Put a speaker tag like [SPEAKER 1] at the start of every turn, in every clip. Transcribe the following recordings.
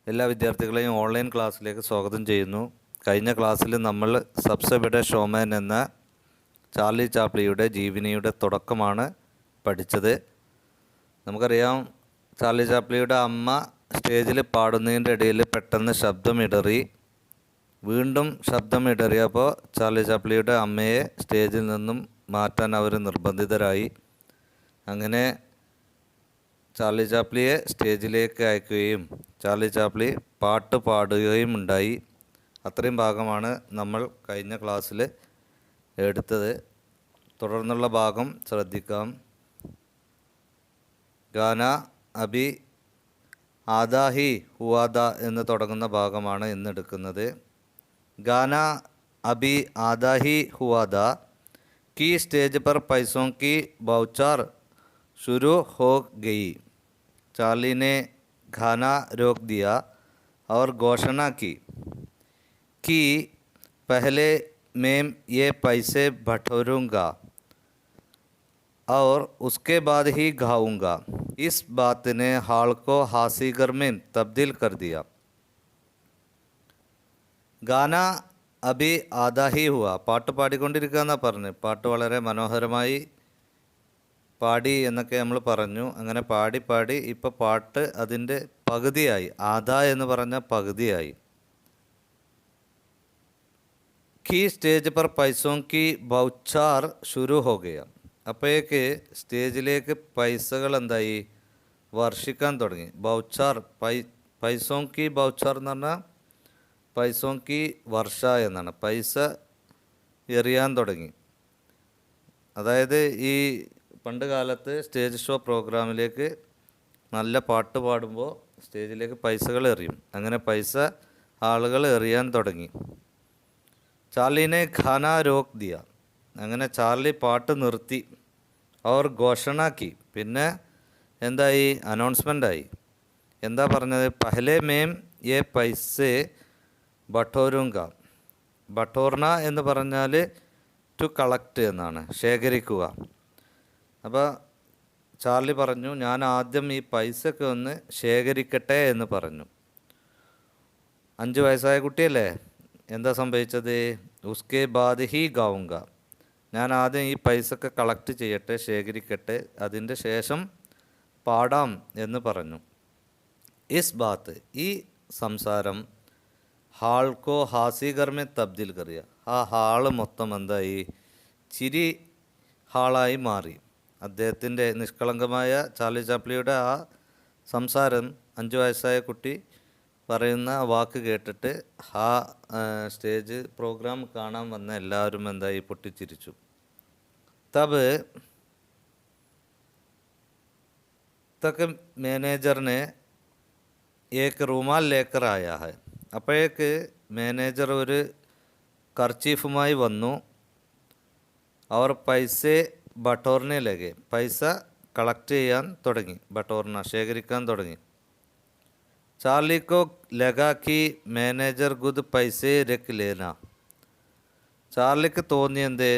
[SPEAKER 1] എല്ലാ വിദ്യാർത്ഥികളെയും ഓൺലൈൻ ക്ലാസ്സിലേക്ക് സ്വാഗതം ചെയ്യുന്നു. കഴിഞ്ഞ ക്ലാസ്സിൽ നമ്മൾ സബ്സെ ബഡെ ഷോമാൻ എന്ന ചാർലി ചാപ്ലിയുടെ ജീവനിയുടെ തുടക്കമാണ് പഠിച്ചത്. നമുക്കറിയാം, ചാർലി ചാപ്ലിയുടെ അമ്മ സ്റ്റേജിൽ പാടുന്നതിൻ്റെ ഇടയിൽ പെട്ടെന്ന് ശബ്ദമിടറി. വീണ്ടും ശബ്ദമിടറിയപ്പോൾ ചാർലി ചാപ്ലിയുടെ അമ്മയെ സ്റ്റേജിൽ നിന്നും മാറ്റാൻ അവർ നിർബന്ധിതരായി. അങ്ങനെ ചാർലി ചാപ്ലിയെ സ്റ്റേജിലേക്ക് അയക്കുകയും ചാർലി ചാപ്ലി പാട്ട് പാടുകയും ഉണ്ടായി. അത്രയും ഭാഗമാണ് നമ്മൾ കഴിഞ്ഞ ക്ലാസ്സിൽ എടുത്തത്. തുടർന്നുള്ള ഭാഗം ശ്രദ്ധിക്കാം. ഗാന അബി ആദാഹി ഹുവാദ എന്ന് തുടങ്ങുന്ന ഭാഗമാണ് ഇന്ന് എടുക്കുന്നത്. ഗാന അബി ആദാഹി ഹുവാദ की स्टेज पर पैसों की बौछार शुरू हो गई. चार्ली ने गाना रोक दिया और घोषणा की कि पहले मैं ये पैसे बटोरूंगा और उसके बाद ही गाऊंगा. इस बात ने हाल को हासीगर में तब्दील कर दिया. ഗാന അബി ആദാഹി ഹുവ, പാട്ട് പാടിക്കൊണ്ടിരിക്കുക എന്നാണ് പറഞ്ഞത്. പാട്ട് വളരെ മനോഹരമായി പാടി എന്നൊക്കെ നമ്മൾ പറഞ്ഞു. അങ്ങനെ പാടി പാടി ഇപ്പോൾ പാട്ട് അതിൻ്റെ പകുതിയായി. ആദാ എന്ന് പറഞ്ഞ പകുതിയായി. കി സ്റ്റേജ് പർ പൈസോं की ബൗച്ചാർ शुरू हो गया. അപ്പോഴേക്ക് സ്റ്റേജിലേക്ക് പൈസകൾ എന്തായി? വർഷിക്കാൻ തുടങ്ങി. ബൗച്ചാർ പൈസോं की ബൗച്ചാർ എന്ന് പറഞ്ഞാൽ പൈസോं की വർഷ എന്നാണ്. പൈസ എറിയാൻ തുടങ്ങി. അതായത് ഈ പണ്ട് കാലത്ത് സ്റ്റേജ് ഷോ പ്രോഗ്രാമിലേക്ക് നല്ല പാട്ട് പാടുമ്പോൾ സ്റ്റേജിലേക്ക് പൈസകൾ എറിയും. അങ്ങനെ പൈസ ആളുകൾ എറിയാൻ തുടങ്ങി. ചാർലിനെ ഖാന രോക്ക് ദിയ. അങ്ങനെ ചാർലി പാട്ട് നിർത്തി. അവർ ഘോഷണാക്കി. പിന്നെ എന്തായി? അനൗൺസ്മെൻ്റായി. എന്താ പറഞ്ഞത്? പഹലെ മേം യെ പൈസേ ബട്ടോരുങ്ക. ബട്ടോർണ എന്ന് പറഞ്ഞാൽ ടു കളക്ട് എന്നാണ്, ശേഖരിക്കുക. അപ്പോൾ ചാർലി പറഞ്ഞു, ഞാൻ ആദ്യം ഈ പൈസയൊക്കെ ഒന്ന് ശേഖരിക്കട്ടെ എന്ന് പറഞ്ഞു. 5 വയസ്സായ കുട്ടിയല്ലേ? എന്താ സംഭവിച്ചത്? ഉസ്കെ ബാദ് ഹി ഗാവുങ്ക. ഞാൻ ആദ്യം ഈ പൈസയൊക്കെ കളക്ട് ചെയ്യട്ടെ, ശേഖരിക്കട്ടെ, അതിൻ്റെ ശേഷം പാടാം എന്ന് പറഞ്ഞു. ഇസ് ബാത്ത്, ഈ സംസാരം ഹാൾക്കോ ഹാസിഗർമെ തബ്ദീൽ കറിയ. ആ ഹാള് മൊത്തം എന്തായി? ചിരി ഹാളായി മാറി. അദ്ദേഹത്തിൻ്റെ നിഷ്കളങ്കമായ ചാർലി ചാപ്ലിയുടെ ആ സംസാരം, 5 വയസ്സായ കുട്ടി പറയുന്ന വാക്ക് കേട്ടിട്ട് ആ സ്റ്റേജ് പ്രോഗ്രാം കാണാൻ വന്ന എല്ലാവരും എന്തായി? പൊട്ടിച്ചിരിച്ചു. തബ് തക്ക് മാനേജറിനെ ഏക്ക് റുമാൽ ലേക്കർ ആയാ ഹൈ. അപ്പോഴേക്ക് മാനേജർ ഒരു കർച്ചീഫുമായി വന്നു. അവർ പൈസ ബട്ടോറിനെ ലഗെ. പൈസ കളക്ട് ചെയ്യാൻ തുടങ്ങി. ബട്ടോറിന ശേഖരിക്കാൻ തുടങ്ങി. ചാർലിക്കോ ലഗാക്കി മാനേജർ ഗുദ് പൈസേ രക്ക് ലേന. ചാർലിക്ക് തോന്നിയെന്ത്?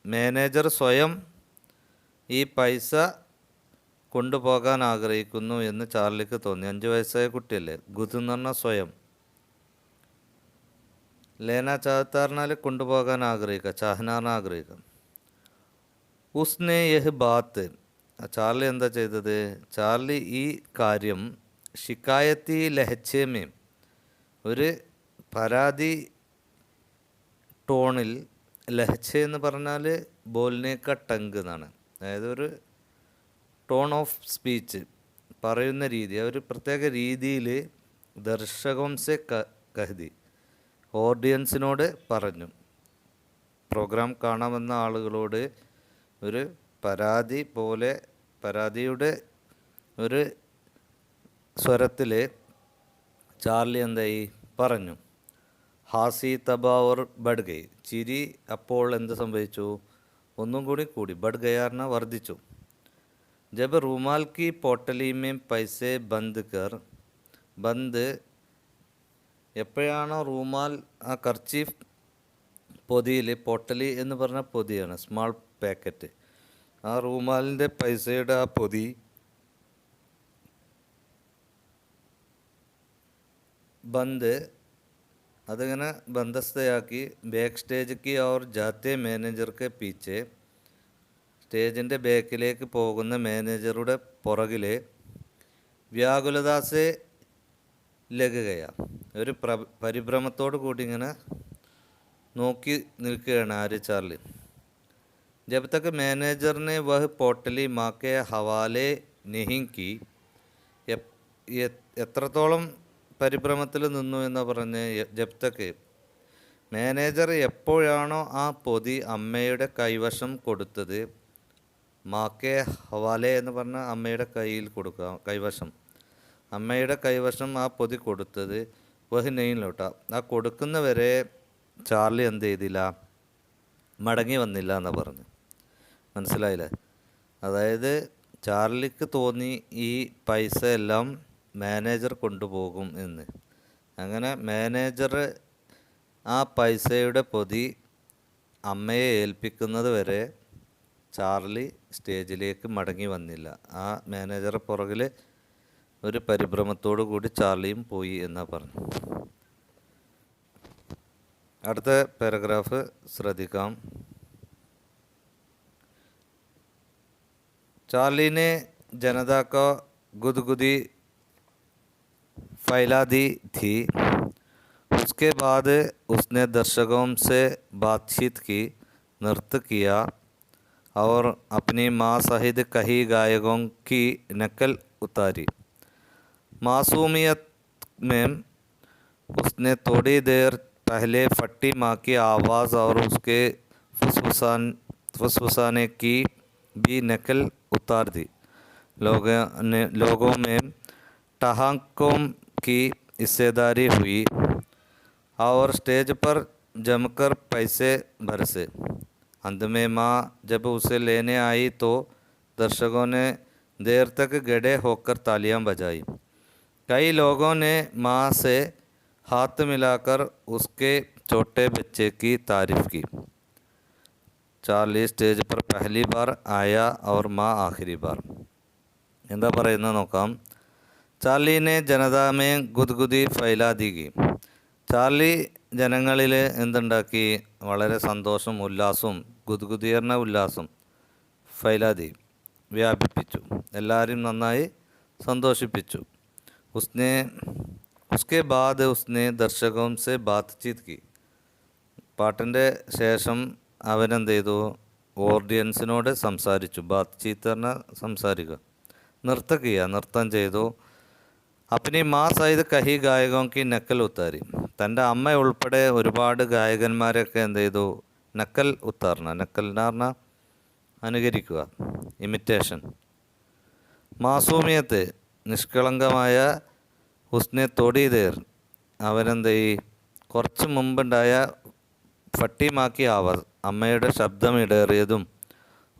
[SPEAKER 1] മാനേജർ സ്വയം ഈ പൈസ കൊണ്ടുപോകാൻ ആഗ്രഹിക്കുന്നു എന്ന് ചാർലിക്ക് തോന്നി. 5 വയസ്സായ കുട്ടിയല്ലേ? ഗുദ് എന്ന് പറഞ്ഞാൽ സ്വയം. ലേന ചാഹത്ത പറഞ്ഞാൽ കൊണ്ടുപോകാൻ ആഗ്രഹിക്കുക, ചാഹനാറിന് ആഗ്രഹിക്കുക. ഉസ്നെ യഹ് ബാത്ത്. ചാർലി എന്താ ചെയ്തത്? ചാർലി ഈ കാര്യം ഷിക്കായത്തി ലഹച്ചേമേ, ഒരു പരാതി ടോണിൽ, ലഹച്ച എന്ന് പറഞ്ഞാൽ ബോൽനേക്ക ടങ്ക് എന്നാണ്. അതായത് ഒരു ടോൺ ഓഫ് സ്പീച്ച്, പറയുന്ന രീതി, ഒരു പ്രത്യേക രീതിയിൽ ദർശകം സെ കഹ്തി, ഓഡിയൻസിനോട് പറഞ്ഞു. പ്രോഗ്രാം കാണാമെന്ന ആളുകളോട് ഒരു പരാതി പോലെ, പരാതിയുടെ ഒരു സ്വരത്തിൽ ചാർലി എന്തായി? പറഞ്ഞു. ഹാസി തബ ഓർ ബഡ് ഗൈ. ചിരി അപ്പോൾ എന്ത് സംഭവിച്ചു? ഒന്നും കൂടി കൂടി. ബഡ് ഗയാറിനെ വർദ്ധിച്ചു. ജബ് റുമാൽ കി പോട്ടലി മേ പൈസേ ബന്ദ് കർ. ബന്ദ് എപ്പോഴാണോ റൂമാൽ, ആ കർച്ചീഫ് പൊതിയിൽ, പൊട്ടലി എന്ന് പറഞ്ഞ പൊതിയാണ്, സ്മാൾ പാക്കറ്റ്, ആ റൂമാലിൻ്റെ പൈസയുടെ ആ പൊതി ബന്ദ് അതിങ്ങനെ ബന്ധസ്ഥയാക്കി ബാക്ക് സ്റ്റേജിക്ക് और जाते മാനേജർക്ക് പീछे സ്റ്റേജിൻ്റെ ബാക്കിലേക്ക് പോകുന്ന മാനേജറുടെ പുറകിൽ വ്യാകുലതാസെ ലഗുകയാണ്. ഒരു പരിഭ്രമത്തോടു കൂടി ഇങ്ങനെ നോക്കി നിൽക്കുകയാണ് ആര്, ചാർലി. ജബ് തക്ക് മാനേജറിനെ വഹ് പോട്ടലി മാക്കെ ഹവാലെ നെഹിങ്കി, എത്രത്തോളം പരിഭ്രമത്തിൽ നിന്നു എന്ന് പറഞ്ഞ് ജബ് തക്ക് മാനേജർ എപ്പോഴാണോ ആ പൊതി അമ്മയുടെ കൈവശം കൊടുത്തത്, മാക്കെ ഹവാലെ എന്ന് പറഞ്ഞാൽ അമ്മയുടെ കയ്യിൽ കൊടുക്കുക, കൈവശം, അമ്മയുടെ കൈവശം ആ പൊതി കൊടുത്തത് വഹ് നെയിലോട്ട, ആ കൊടുക്കുന്നവരെ ചാർലി എന്ത് ചെയ്തില്ല, മടങ്ങി വന്നില്ല എന്ന് പറഞ്ഞു. മനസ്സിലായില്ലേ? അതായത് ചാർലിക്ക് തോന്നി ഈ പൈസ എല്ലാം മാനേജർ കൊണ്ടുപോകും എന്ന്. അങ്ങനെ മാനേജർ ആ പൈസയുടെ പൊതി അമ്മയെ ഏൽപ്പിക്കുന്നത് വരെ ചാർലി സ്റ്റേജിലേക്ക് മടങ്ങി വന്നില്ല. ആ മാനേജർ പുറകിൽ ഒരു പരിഭ്രമത്തോടു കൂടി ചാർലിയും പോയി എന്നാണ് പറഞ്ഞു. അടുത്ത പാരഗ്രാഫ് ശ്രദ്ധിക്കാം. चार्ली ने जनता को गुदगुदी फैला दी थी. उसके बाद उसने दर्शकों से बातचीत की, नृत्य किया और अपनी माँ सहित कई गायकों की नकल उतारी. मासूमियत में उसने थोड़ी देर पहले फट्टी माँ की आवाज़ और उसके फुसफुसाने की भी नकल उतार दी. लोगों में ठहाकों की हिस्सेदारी हुई और स्टेज पर जमकर पैसे बरसे. अंत में माँ जब उसे लेने आई तो दर्शकों ने देर तक गड़े होकर तालियां बजाई. कई लोगों ने माँ से हाथ मिलाकर उसके छोटे बच्चे की तारीफ की. ചാർലി സ്റ്റേജ് पर पहली बार आया और माँ आखिरी बार. എന്താ പറയുന്നത് നോക്കാം. ചാർലിനെ ജനതാമേ ഗുദ്ഗുദി ഫൈലാദിഗി. ചാർലി ജനങ്ങളിൽ എന്തുണ്ടാക്കി, വളരെ സന്തോഷം, ഉല്ലാസവും, ഗുദ്ഗുദി എന്ന ഉല്ലാസം, ഫൈലാദി വ്യാപിപ്പിച്ചു, എല്ലാവരും നന്നായി സന്തോഷിപ്പിച്ചു. ഉസ്കെ ബാദ് ഉസ്നെ ദർശകോം സെ ബാത്ചീത് കി. പാട്ടിൻ്റെ ശേഷം അവനെന്ത് ചെയ്തു, ഓഡിയൻസിനോട് സംസാരിച്ചു. ബാത്ചീത്ത് പറഞ്ഞാൽ സംസാരിക്കുക. നൃത്തക്കിയ, നൃത്തം ചെയ്തു. അപ്പനി മാ സഹിത് കഹി ഗായകോങ്കി നക്കൽ ഉത്താരി. തൻ്റെ അമ്മ ഉൾപ്പെടെ ഒരുപാട് ഗായകന്മാരൊക്കെ എന്ത് ചെയ്തു, നക്കൽ ഉത്താർന്ന, നക്കൽ എന്ന് പറഞ്ഞാൽ അനുകരിക്കുക, ഇമിറ്റേഷൻ. മാസൂമിയത്ത് നിഷ്കളങ്കമായ, ഉസ്നെ തൊടീതേർ അവനെന്ത് ചെയ്യും, കുറച്ച് മുമ്പുണ്ടായ ഫട്ടിമാക്കി ആവാസ് അമ്മയുടെ ശബ്ദം ഇടേറിയതും,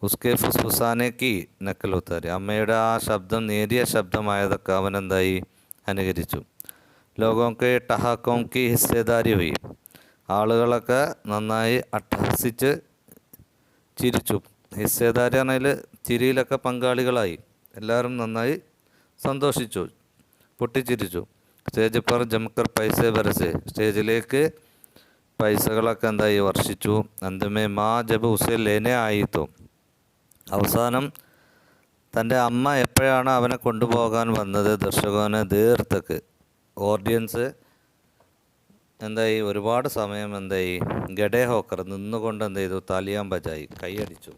[SPEAKER 1] ഉസ്കെ ഫുസ്ഫുസാനേക്ക് നക്കലുത്താരി അമ്മയുടെ ആ ശബ്ദം നേരിയ ശബ്ദമായതൊക്കെ അവനെന്തായി, അനുകരിച്ചു. ലോകോക്ക് ടഹാക്കോങ്കി ഹിസ്സേദാരി പോയി. ആളുകളൊക്കെ നന്നായി അട്ടഹസിച്ച് ചിരിച്ചു. ഹിസ്സേദാരി പറഞ്ഞാൽ ചിരിയിലൊക്കെ പങ്കാളികളായി, എല്ലാവരും നന്നായി സന്തോഷിച്ചു, പൊട്ടിച്ചിരിച്ചു. സ്റ്റേജ് पर जमकर पैसे बरसे. സ്റ്റേജിലേക്ക് പൈസകളൊക്കെ എന്തായി, വർഷിച്ചു. അന്തമേ മാ ജബ് ഉസെ ലേനെ ആയിത്തോ. അവസാനം തൻ്റെ അമ്മ എപ്പോഴാണ് അവനെ കൊണ്ടുപോകാൻ വന്നത്, ദർശകന് ദീർത്തക്ക്, ഓഡിയൻസ് എന്തായി, ഒരുപാട് സമയം എന്തായി, ഗഡേ ഹോക്കർ നിന്നുകൊണ്ട് എന്ത് ചെയ്തു, താലിയാൻ ബജായി, കൈയടിച്ചു.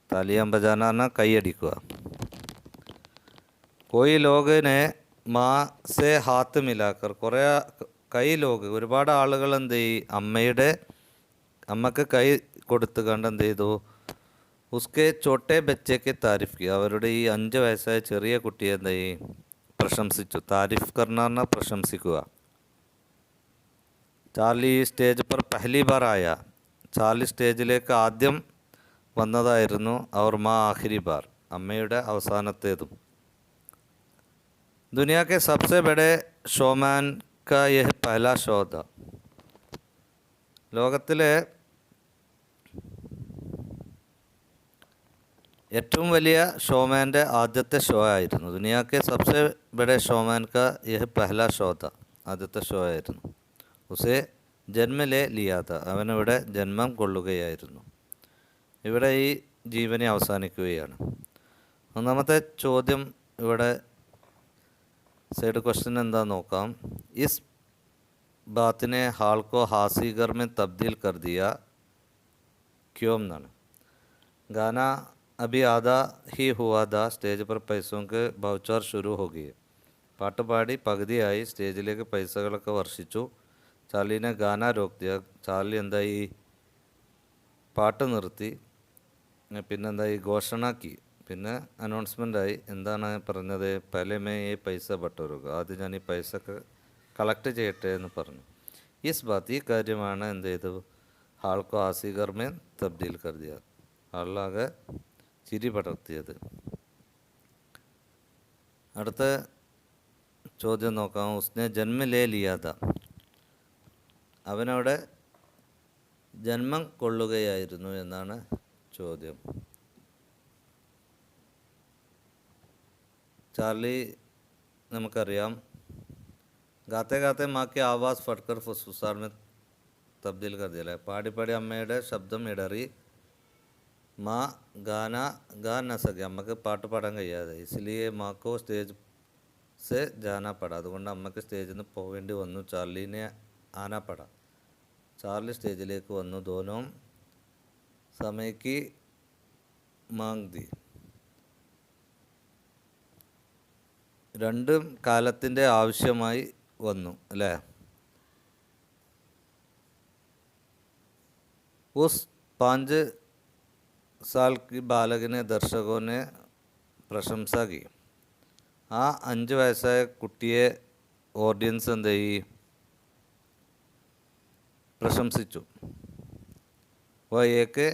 [SPEAKER 1] താലിയാൻ ബജാന പറഞ്ഞാൽ കൈയടിക്കുക. കോയി ലോകിനെ മാ സെ ഹാത്ത് മിലാക്കർ, കുറേ ലോക് ഒരുപാട് ആളുകൾ എന്ത് ചെയ്യും, അമ്മക്ക് കൈ കൊടുത്ത് കണ്ട് എന്ത് ചെയ്തു, ഉസ്കെ ചോട്ടെ ബച്ചയ്ക്ക് താരിഫ് കി. അവരുടെ ഈ 5 വയസ്സായ ചെറിയ കുട്ടിയെ എന്ത് ചെയ്യും, പ്രശംസിച്ചു. താരിഫ് കർണ പറഞ്ഞാൽ പ്രശംസിക്കുക. ചാർലി സ്റ്റേജ് पर पहली बार ആയ. ചാർലി സ്റ്റേജിലേക്ക് ആദ്യം വന്നതായിരുന്നു. അവർ മാ ആഖിരി ബാർ, അമ്മയുടെ അവസാനത്തേതും. दुनिया के सबसे बड़े शोमैन का यह पहला शो था. ലോകത്തിലെ ഏറ്റവും വലിയ ഷോമാൻ്റെ ആദ്യത്തെ ഷോ ആയിരുന്നു. ദുനിയാ കെ സബ്സെ ബഡെ ഷോമാൻ കാ യഹ് പെഹ്ലാ ഷോ താ. ആദ്യത്തെ ഷോ ആയിരുന്നു. ഉസേ ജന്മലേ ലിയാത, അവനിവിടെ ജന്മം കൊള്ളുകയായിരുന്നു. ഇവിടെ ഈ ജീവനി അവസാനിക്കുകയാണ്. ഒന്നാമത്തെ ചോദ്യം ഇവിടെ സൈഡ് ക്വസ്റ്റ്യൻ എന്താന്ന് നോക്കാം. ഇസ് ബാത്തിനെ ഹാൾക്കോ ഹാസിഗർ में तब्दील कर दिया क्यों എന്നാണ്. ഗാന അബി ആദാ ഹി ഹുവാ ദാ സ്റ്റേജ് पर पैसों के बौछार शुरू हो गए. പാട്ട് പാടി പകുതിയായി സ്റ്റേജിലേക്ക് പൈസകളൊക്കെ വർഷിച്ചു. ചാർലിനെ ഗാന രോക്ക് ദിയ, ചാർലി എന്തായി പാട്ട് നിർത്തി. പിന്നെന്തായി ഘോഷണാക്കി, പിന്നെ അനൗൺസ്മെൻ്റായി. എന്താണ് പറഞ്ഞത്? പലമേ ഈ പൈസ ബട്ടോറുക, ആദ്യം ഞാൻ ഈ പൈസ കളക്ട് ചെയ്യട്ടെ എന്ന് പറഞ്ഞു. ഇസ് ബാത്ത്, ഈ കാര്യമാണ് എന്ത് ചെയ്തു, ഹാൾക്കോ ആസിഗർമേ തബ്ദീൽ കരുതിയ, ആളാകെ ചിരി പടർത്തിയത്. അടുത്ത ചോദ്യം നോക്കാം. ഉസ്നെ ജന്മലേ ലിയാത, അവനവിടെ ജന്മം കൊള്ളുകയായിരുന്നു എന്നാണ് ചോദ്യം. ചാർലി നമുക്കറിയാം ഗാത്തെ ഗാത്തെ മാക്കി ആവാസ് ഫട്കർ ഫുസ്ഫുസാർ में തബ്ദീൽ കർ ദിയ. പാടി പാടി അമ്മയുടെ ശബ്ദം ഇടറി. മാ ഗാന ഗാ ന സകെ, അമ്മക്ക് പാട്ട് പാടാൻ കഴിയാതെ. ഇസ്ലിയെ മാക്കോ സ്റ്റേജ് സെ ജാന പട, അതുകൊണ്ട് അമ്മക്ക് സ്റ്റേജിൽ നിന്ന് പോവേണ്ടി വന്നു. ചാർലിനെ ആന പട, ചാർലി സ്റ്റേജിലേക്ക് വന്നു. ദോനോം സമയക്ക് മാങ് ദി, രണ്ടും കാലത്തിൻ്റെ ആവശ്യമായി വന്നു അല്ലേ. ഉസ് 5 साल की ബാലകനെ ദർശകോനെ പ്രശംസ കി, ആ 5 വയസ്സായ കുട്ടിയെ ഓഡിയൻസ് എന്ത് ചെയ്യും, പ്രശംസിച്ചു. വ ഏക്ക്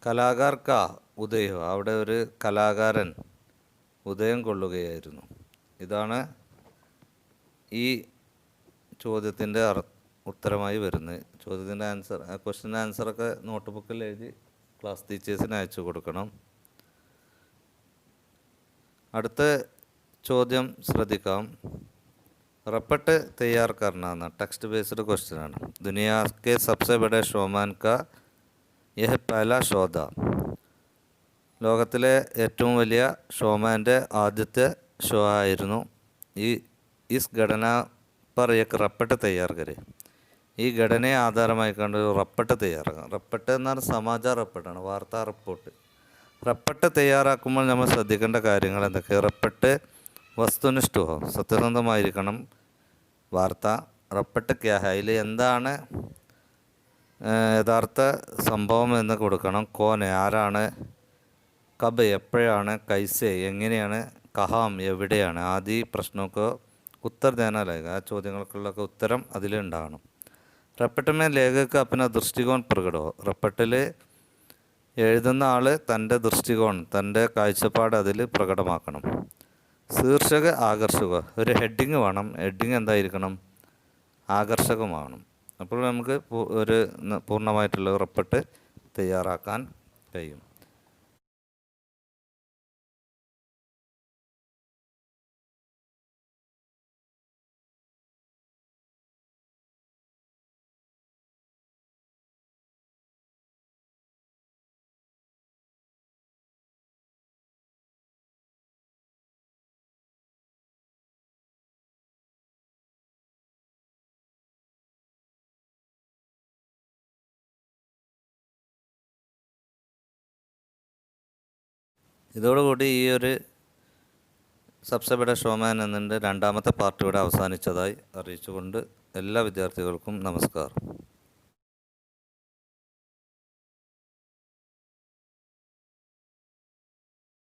[SPEAKER 1] കലാകാർ കാ ഉദയ, അവിടെ ഒരു കലാകാരൻ ഉദയം കൊള്ളുകയായിരുന്നു. ഇതാണ് ഈ ചോദ്യത്തിൻ്റെ ഉത്തരമായി വരുന്നത്. ചോദ്യത്തിൻ്റെ ആൻസർ, ക്വസ്റ്റ്യൻ്റെ ആൻസറൊക്കെ നോട്ട് ബുക്കിൽ എഴുതി ക്ലാസ് ടീച്ചേഴ്സിന് അയച്ചു കൊടുക്കണം. അടുത്ത ചോദ്യം ശ്രദ്ധിക്കാം. റപ്പട്ട് തയ്യാർ കർണ എന്ന ടെക്സ്റ്റ് ബേസ്ഡ് ക്വസ്റ്റ്യൻ ആണ്. ദുനിയാ കെ സബ്സെ ബഡെ ഷോമാൻ കാ യഹ് പഹല ഷോ ഥാ, ലോകത്തിലെ ഏറ്റവും വലിയ ഷോമാൻ്റെ ആദ്യത്തെ ഷോ ആയിരുന്നു. ഇസ് ഘടന പർ ഏക് റപ്പട്ട് തയ്യാർ കരെ, ഈ ഘടനയെ ആധാരമായി കണ്ട് ഒരു റപ്പട്ട് തയ്യാറാക്കാം. റപ്പട്ട് എന്നാൽ സമാചാർ റപ്പട്ടാണ്, വാർത്താ റിപ്പോർട്ട്. റപ്പട്ട് തയ്യാറാക്കുമ്പോൾ നമ്മൾ ശ്രദ്ധിക്കേണ്ട കാര്യങ്ങൾ എന്തൊക്കെ? റപ്പട്ട് വസ്തുനിഷ്ഠോ, സത്യസന്ധമായിരിക്കണം വാർത്ത. റപ്പട്ട് ക്യാ ഹൈ, അതിൽ എന്താണ് യഥാർത്ഥ സംഭവം എന്ന് കൊടുക്കണം. കോനെ, ആരാണ്. കബ്, എപ്പോഴാണ്. കൈസെ, എങ്ങനെയാണ്. കഹാം, എവിടെയാണ്. ആദി പ്രശ്നമൊക്കെ ഉത്തർ ദേനാലായ, ആ ചോദ്യങ്ങൾക്കുള്ളൊക്കെ ഉത്തരം അതിലുണ്ടാകണം. റപ്പട്ടമേ ലേഖക അപ്പന ദൃഷ്ടികോൺ പ്രകടോ, റപ്പട്ടിൽ എഴുതുന്ന ആൾ തൻ്റെ ദൃഷ്ടികോൺ, തൻ്റെ കാഴ്ചപ്പാട് അതിൽ പ്രകടമാക്കണം. ശീർഷക ആകർഷക, ഒരു ഹെഡിങ് വേണം. ഹെഡിങ് എന്തായിരിക്കണം? ആകർഷകമാകണം. അപ്പോൾ നമുക്ക് ഒരു പൂർണ്ണമായിട്ടുള്ള റപ്പട്ട് തയ്യാറാക്കാൻ കഴിയും. ഇതോടുകൂടി ഈ ഒരു സബ്സെ ബഡെ ഷോമാൻ എന്നതിൻ്റെ രണ്ടാമത്തെ പാർട്ട് ഇവിടെ അവസാനിച്ചതായി അറിയിച്ചുകൊണ്ട് എല്ലാ വിദ്യാർത്ഥികൾക്കും നമസ്കാരം.